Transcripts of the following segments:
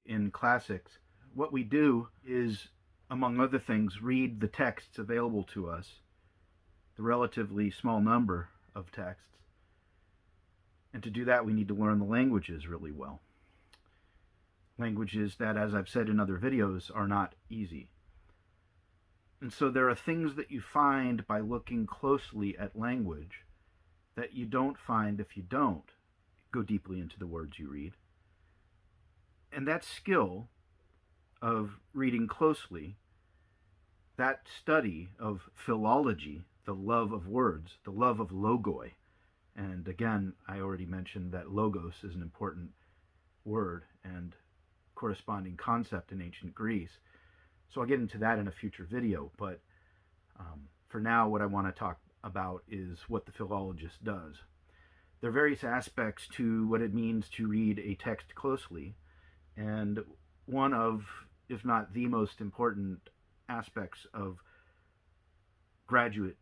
in classics, what we do is, among other things, read the texts available to us, the relatively small number of texts. And to do that, we need to learn the languages really well. Languages that, as I've said in other videos, are not easy. And so there are things that you find by looking closely at language that you don't find if you don't go deeply into the words you read. And that skill of reading closely, that study of philology, the love of words, the love of logoi, and again, I already mentioned that logos is an important word and corresponding concept in ancient Greece. So I'll get into that in a future video, but for now, what I want to talk about is what the philologist does. There are various aspects to what it means to read a text closely, and one of, if not the most important aspects of graduate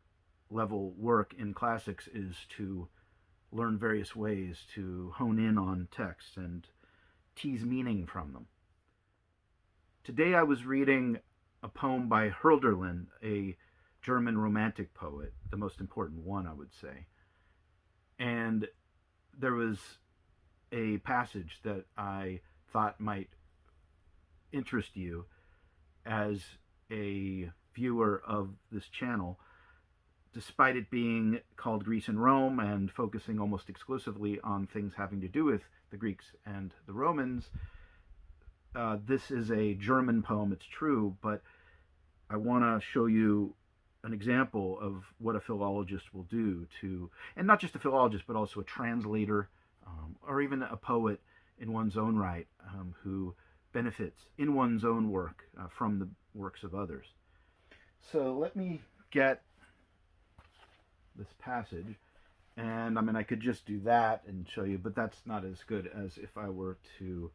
level work in classics is to learn various ways to hone in on texts and tease meaning from them. Today I was reading a poem by Hölderlin, a German romantic poet, the most important one, I would say. And there was a passage that I thought might interest you as a viewer of this channel, despite it being called Greece and Rome and focusing almost exclusively on things having to do with the Greeks and the Romans. This is a German poem, it's true, but I want to show you an example of what a philologist will do to, and not just a philologist, but also a translator, or even a poet in one's own right, who benefits in one's own work from the works of others. So let me get this passage, and I mean I could just do that and show you, but that's not as good as if I were to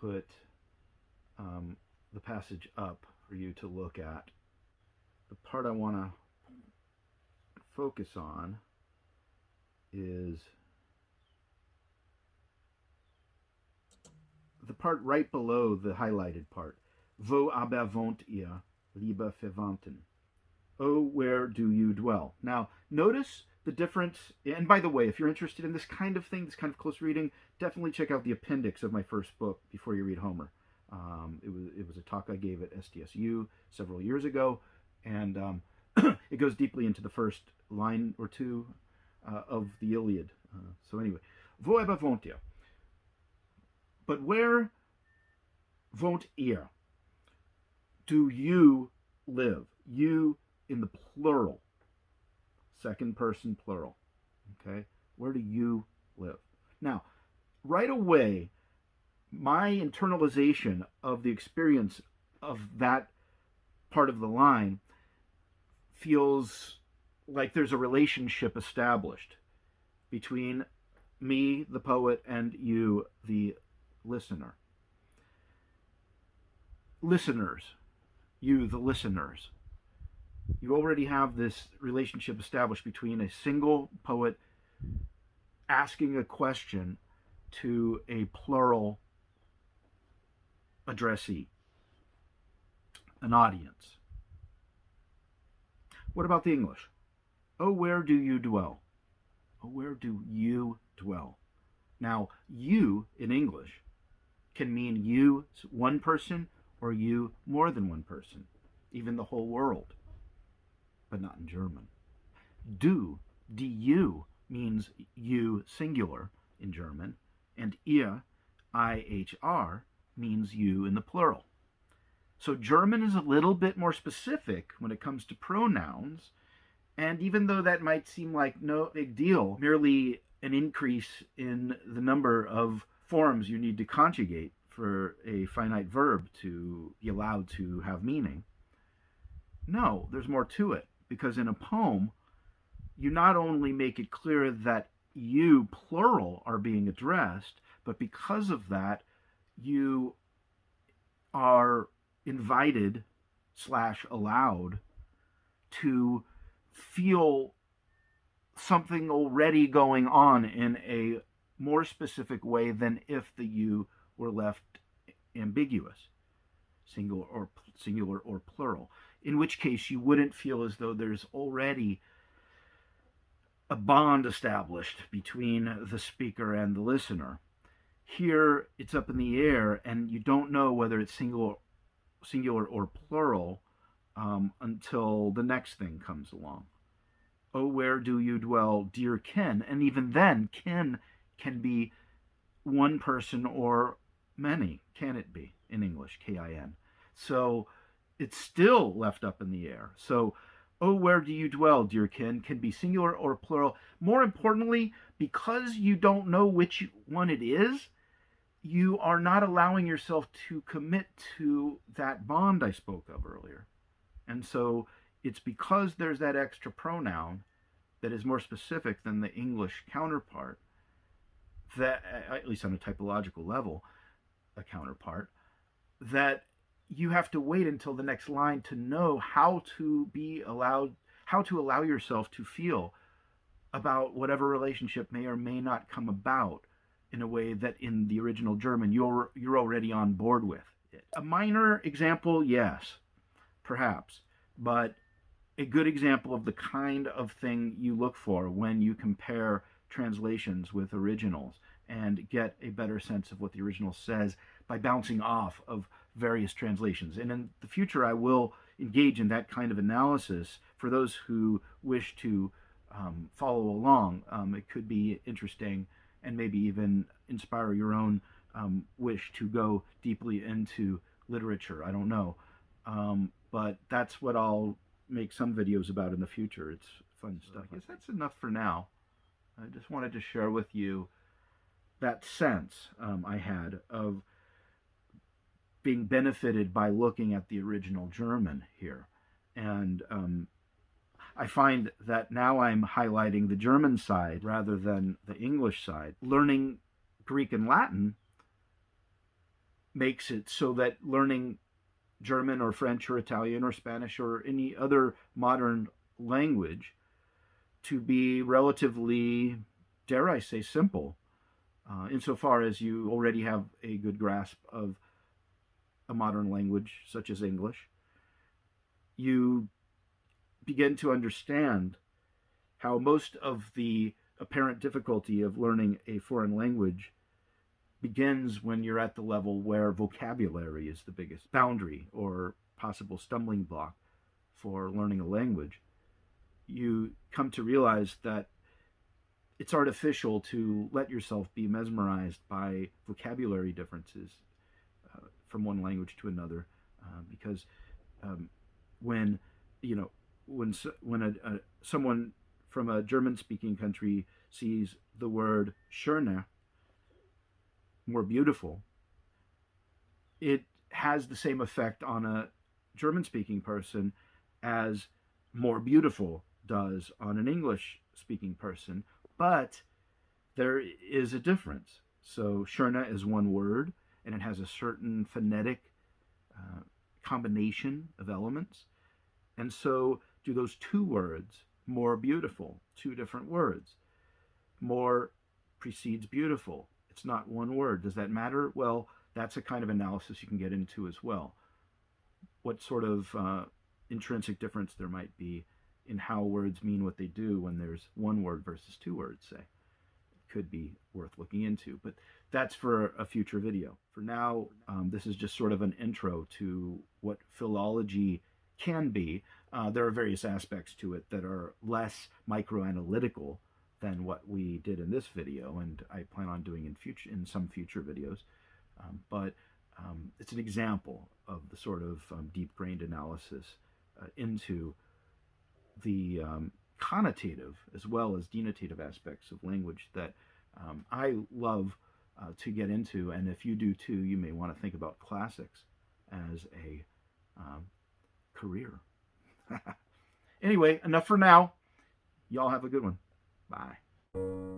put the passage up for you to look at. The part I want to focus on is the part right below the highlighted part. Wo aber wohnt ihr, liebe Verwandten? Oh, where do you dwell? Now, notice the difference. And by the way, if you're interested in this kind of thing, this kind of close reading, definitely check out the appendix of my first book, Before You Read Homer. It was a talk I gave at SDSU several years ago, and it goes deeply into the first line or two of the Iliad. So anyway, wo aber wohnt ihr? But where wohnt ihr? Do you live? You in the plural, second person plural. Okay, where do you live? Now, right away, my internalization of the experience of that part of the line feels like there's a relationship established between me, the poet, and you, the listener. Listeners, you, the listeners. You already have this relationship established between a single poet asking a question to a plural addressee, an audience. What about the English? Oh, where do you dwell? Oh, where do you dwell? Now, you in English can mean you, one person, or you, more than one person, even the whole world, but not in German. Du, means you, singular, in German, and ihr, IHR, means you in the plural. So German is a little bit more specific when it comes to pronouns, and even though that might seem like no big deal, merely an increase in the number of forms you need to conjugate for a finite verb to be allowed to have meaning. No, there's more to it, because in a poem, you not only make it clear that you, plural, are being addressed, but because of that, you are invited / allowed to feel something already going on in a more specific way than if the you were left ambiguous, singular or plural, in which case you wouldn't feel as though there's already a bond established between the speaker and the listener. Here, it's up in the air, and you don't know whether it's singular or plural until the next thing comes along. Oh, where do you dwell, dear kin? And even then, kin can be one person or many. Can it be in English? K-I-N. So it's still left up in the air. So, oh, where do you dwell, dear kin, can be singular or plural. More importantly, because you don't know which one it is, you are not allowing yourself to commit to that bond I spoke of earlier. And so it's because there's that extra pronoun that is more specific than the English counterpart, that, at least on a typological level, a counterpart, that you have to wait until the next line to know how to allow yourself to feel about whatever relationship may or may not come about in a way that in the original German you're already on board with it. A minor example, yes, perhaps, but a good example of the kind of thing you look for when you compare translations with originals and get a better sense of what the original says by bouncing off of various translations. And in the future, I will engage in that kind of analysis for those who wish to follow along. It could be interesting and maybe even inspire your own wish to go deeply into literature. I don't know. But that's what I'll make some videos about in the future. It's fun stuff. I guess that's enough for now. I just wanted to share with you that sense I had of being benefited by looking at the original German here. And I find that now I'm highlighting the German side rather than the English side. Learning Greek and Latin makes it so that learning German or French or Italian or Spanish or any other modern language to be relatively, dare I say, simple, insofar as you already have a good grasp of a modern language such as English. You begin to understand how most of the apparent difficulty of learning a foreign language begins when you're at the level where vocabulary is the biggest boundary or possible stumbling block for learning a language. You come to realize that it's artificial to let yourself be mesmerized by vocabulary differences from one language to another, because when someone from a German-speaking country sees the word schöner, more beautiful, it has the same effect on a German-speaking person as more beautiful does on an English-speaking person, but there is a difference. So schöner is one word, and it has a certain phonetic combination of elements. And so do those two words, more beautiful, two different words. More precedes beautiful. It's not one word. Does that matter? Well, that's a kind of analysis you can get into as well. What sort of intrinsic difference there might be in how words mean what they do when there's one word versus two words, say. It could be worth looking into, but that's for a future video. For now, this is just sort of an intro to what philology can be. There are various aspects to it that are less microanalytical than what we did in this video, and I plan on doing in some future videos. But it's an example of the sort of deep-grained analysis into the connotative as well as denotative aspects of language that I love to get into, and if you do too, you may want to think about classics as a career. Anyway, enough for now. Y'all have a good one. Bye.